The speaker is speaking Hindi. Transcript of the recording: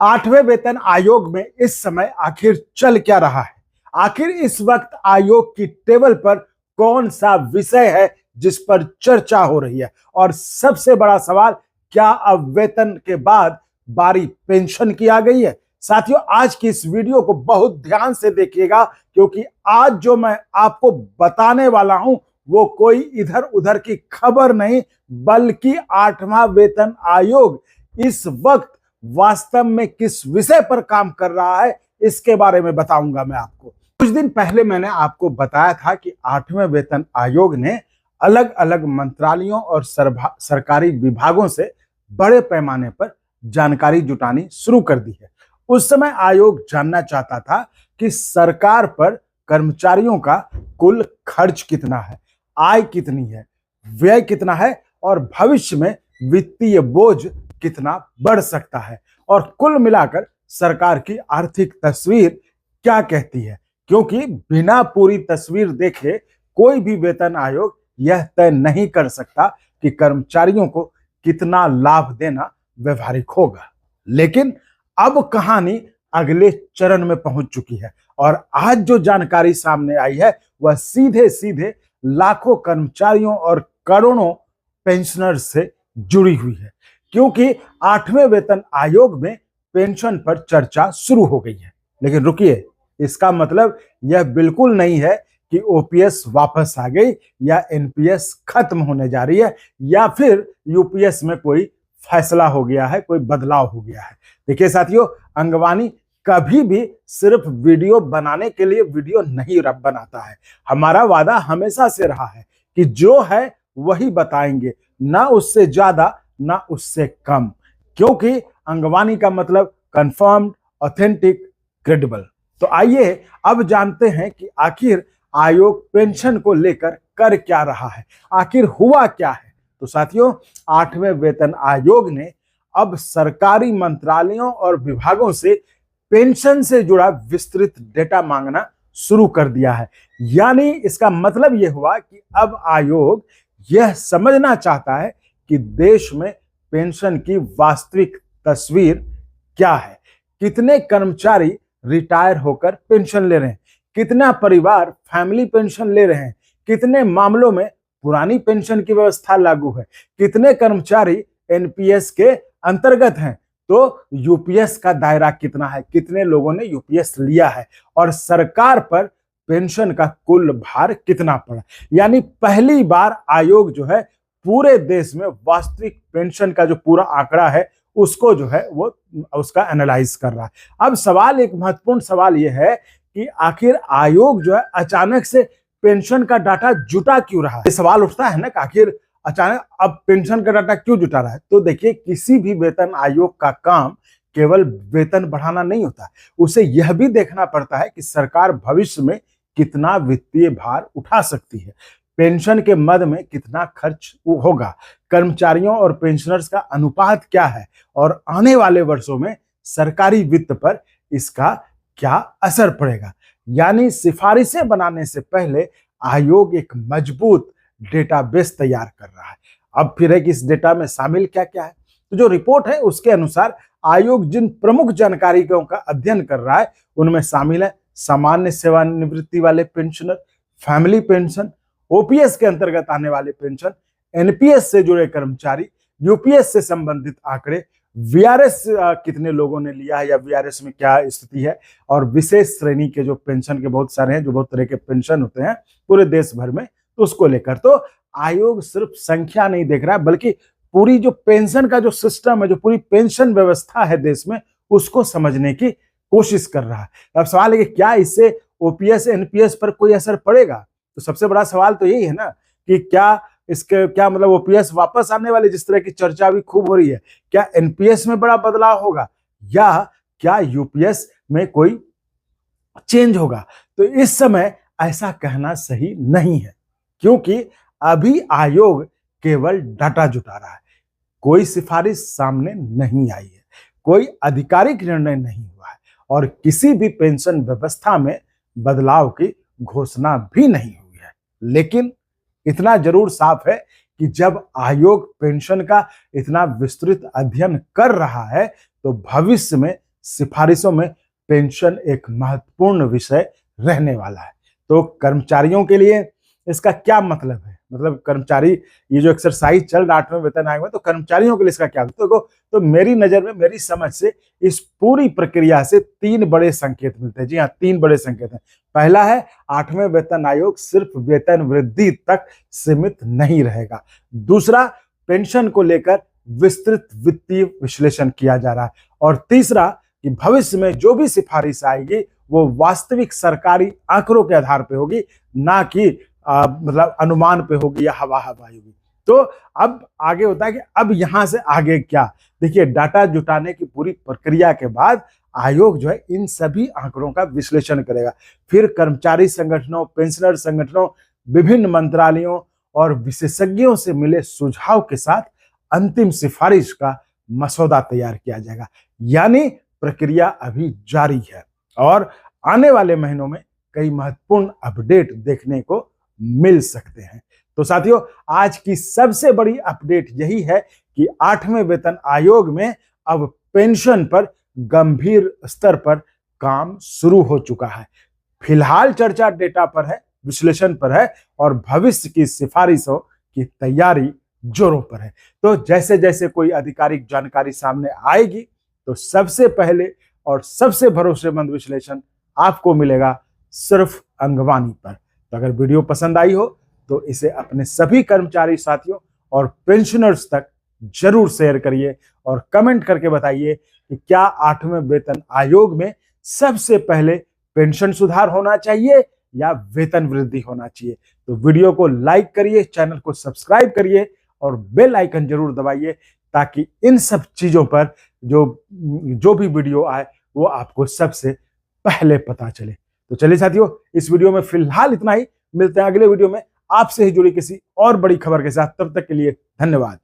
आठवें वेतन आयोग में इस समय आखिर चल क्या रहा है? आखिर इस वक्त आयोग की टेबल पर कौन सा विषय है जिस पर चर्चा हो रही है? और सबसे बड़ा सवाल, क्या अब वेतन के बाद बारी पेंशन की आ गई है? साथियों, आज की इस वीडियो को बहुत ध्यान से देखिएगा, क्योंकि आज जो मैं आपको बताने वाला हूं वो कोई इधर उधर की खबर नहीं, बल्कि आठवां वेतन आयोग इस वक्त वास्तव में किस विषय पर काम कर रहा है इसके बारे में बताऊंगा मैं आपको। कुछ दिन पहले मैंने आपको बताया था कि आठवें वेतन आयोग ने अलग अलग मंत्रालयों और सरकारी विभागों से बड़े पैमाने पर जानकारी जुटानी शुरू कर दी है। उस समय आयोग जानना चाहता था कि सरकार पर कर्मचारियों का कुल खर्च कितना है, आय कितनी है, व्यय कितना है और भविष्य में वित्तीय बोझ कितना बढ़ सकता है, और कुल मिलाकर सरकार की आर्थिक तस्वीर क्या कहती है। क्योंकि बिना पूरी तस्वीर देखे कोई भी वेतन आयोग यह तय नहीं कर सकता कि कर्मचारियों को कितना लाभ देना व्यवहारिक होगा। लेकिन अब कहानी अगले चरण में पहुंच चुकी है, और आज जो जानकारी सामने आई है वह सीधे सीधे लाखों कर्मचारियों और करोड़ों पेंशनर्स से जुड़ी हुई है। क्योंकि आठवें वेतन आयोग में पेंशन पर चर्चा शुरू हो गई है। लेकिन रुकिए, इसका मतलब यह बिल्कुल नहीं है कि ओपीएस वापस आ गई या एनपीएस खत्म होने जा रही है या फिर यूपीएस में कोई फैसला हो गया है, कोई बदलाव हो गया है। देखिए साथियों, अंगवानी कभी भी सिर्फ वीडियो बनाने के लिए वीडियो नहीं बनाता है। हमारा वादा हमेशा से रहा है कि जो है वही बताएंगे, ना उससे ज्यादा ना उससे कम। क्योंकि अंगवानी का मतलब कंफर्म्ड, ऑथेंटिक, क्रेडिबल। तो आइए अब जानते हैं कि आखिर आयोग पेंशन को लेकर कर क्या रहा है, आखिर हुआ क्या है। तो साथियों, आठवें वेतन आयोग ने अब सरकारी मंत्रालयों और विभागों से पेंशन से जुड़ा विस्तृत डेटा मांगना शुरू कर दिया है। यानी इसका मतलब यह हुआ कि अब आयोग यह समझना चाहता है कि देश में पेंशन की वास्तविक तस्वीर क्या है। कितने कर्मचारी रिटायर होकर पेंशन ले रहे हैं, कितना परिवार फैमिली पेंशन ले रहे हैं, कितने मामलों में पुरानी पेंशन की व्यवस्था लागू है, कितने कर्मचारी एनपीएस के अंतर्गत हैं, तो यूपीएस का दायरा कितना है, कितने लोगों ने यूपीएस लिया है, और सरकार पर पेंशन का कुल भार कितना पड़ा। यानी पहली बार आयोग जो है पूरे देश में वास्तविक पेंशन का जो पूरा आंकड़ा है उसको जो है वो उसका एनालाइज कर रहा है। अब सवाल, एक महत्वपूर्ण सवाल यह है कि आखिर आयोग जो है अचानक से पेंशन का डाटा जुटा क्यों रहा है। ये सवाल उठता है ना कि आखिर अचानक अब पेंशन का डाटा क्यों जुटा रहा है। तो देखिए, किसी भी वेतन आयोग का काम केवल वेतन बढ़ाना नहीं होता, उसे यह भी देखना पड़ता है कि सरकार भविष्य में कितना वित्तीय भार उठा सकती है, पेंशन के मद में कितना खर्च होगा, कर्मचारियों और पेंशनर्स का अनुपात क्या है, और आने वाले वर्षों में सरकारी वित्त पर इसका क्या असर पड़ेगा। यानी सिफारिशें बनाने से पहले आयोग एक मजबूत डेटाबेस तैयार कर रहा है। अब फिर है कि इस डेटा में शामिल क्या क्या है। तो जो रिपोर्ट है उसके अनुसार आयोग जिन प्रमुख जानकारियों का अध्ययन कर रहा है उनमें शामिल है सामान्य सेवानिवृत्ति वाले पेंशनर, फैमिली पेंशन, ओपीएस के अंतर्गत आने वाले पेंशन, एनपीएस से जुड़े कर्मचारी, यूपीएस से संबंधित आंकड़े, वीआरएस कितने लोगों ने लिया है या वीआरएस में क्या स्थिति है, और विशेष श्रेणी के जो पेंशन के बहुत सारे हैं, जो बहुत तरह के पेंशन होते हैं पूरे देश भर में, तो उसको लेकर तो आयोग सिर्फ संख्या नहीं देख रहा है, बल्कि पूरी जो पेंशन का जो सिस्टम है, जो पूरी पेंशन व्यवस्था है देश में, उसको समझने की कोशिश कर रहा है। अब सवाल है कि क्या इससे ओपीएस एनपीएस पर कोई असर पड़ेगा। तो सबसे बड़ा सवाल तो यही है ना कि क्या मतलब ओपीएस वापस आने वाले, जिस तरह की चर्चा भी खूब हो रही है, क्या एनपीएस में बड़ा बदलाव होगा या क्या यूपीएस में कोई चेंज होगा। तो इस समय ऐसा कहना सही नहीं है, क्योंकि अभी आयोग केवल डाटा जुटा रहा है, कोई सिफारिश सामने नहीं आई है, कोई आधिकारिक निर्णय नहीं हुआ है, और किसी भी पेंशन व्यवस्था में बदलाव की घोषणा भी नहीं हुई है। लेकिन इतना जरूर साफ है कि जब आयोग पेंशन का इतना विस्तृत अध्ययन कर रहा है तो भविष्य में सिफारिशों में पेंशन एक महत्वपूर्ण विषय रहने वाला है। तो कर्मचारियों के लिए इसका क्या मतलब है? मतलब कर्मचारी, ये जो एक्सरसाइज चल रहा 8वें वेतन आयोग में, तो कर्मचारियों के लिए इसका क्या तो, तो मेरी नजर में, मेरी समझ से इस पूरी प्रक्रिया से 3 बड़े संकेत मिलते हैं। जी हाँ, 3 बड़े संकेत हैं। पहला है, 8वें वेतन आयोग सिर्फ वेतन वृद्धि तक सीमित नहीं रहेगा। दूसरा, पेंशन को लेकर विस्तृत वित्तीय विश्लेषण किया जा रहा है। और तीसरा, कि भविष्य में जो भी सिफारिश आएगी वो वास्तविक सरकारी आंकड़ों के आधार पर होगी, ना कि मतलब अनुमान पे होगी या हवा होगी। तो अब आगे होता है कि अब यहां से आगे क्या? देखिए, डाटा जुटाने की पूरी प्रक्रिया के बाद आयोग जो है इन सभी आंकड़ों का विश्लेषण करेगा। फिर कर्मचारी संगठनों, पेंशनर संगठनों, विभिन्न मंत्रालयों और विशेषज्ञों से मिले सुझाव के साथ अंतिम सिफारिश का मसौदा तैयार किया जाएगा। यानी प्रक्रिया अभी जारी है और आने वाले महीनों में कई महत्वपूर्ण अपडेट देखने को मिल सकते हैं। तो साथियों, आज की सबसे बड़ी अपडेट यही है कि 8वें वेतन आयोग में अब पेंशन पर गंभीर स्तर पर काम शुरू हो चुका है। फिलहाल चर्चा डेटा पर है, विश्लेषण पर है और भविष्य की सिफारिशों की तैयारी जोरों पर है। तो जैसे जैसे कोई आधिकारिक जानकारी सामने आएगी तो सबसे पहले और सबसे भरोसेमंद विश्लेषण आपको मिलेगा सिर्फ अंगवानी पर। तो अगर वीडियो पसंद आई हो तो इसे अपने सभी कर्मचारी साथियों और पेंशनर्स तक जरूर शेयर करिए और कमेंट करके बताइए कि क्या 8वें वेतन आयोग में सबसे पहले पेंशन सुधार होना चाहिए या वेतन वृद्धि होना चाहिए। तो वीडियो को लाइक करिए, चैनल को सब्सक्राइब करिए और बेल आइकन जरूर दबाइए ताकि इन सब चीजों पर जो भी वीडियो आए वो आपको सबसे पहले पता चले। तो चलिए साथियों, इस वीडियो में फिलहाल इतना ही। मिलते हैं अगले वीडियो में आपसे ही जुड़ी किसी और बड़ी खबर के साथ। तब तक के लिए धन्यवाद।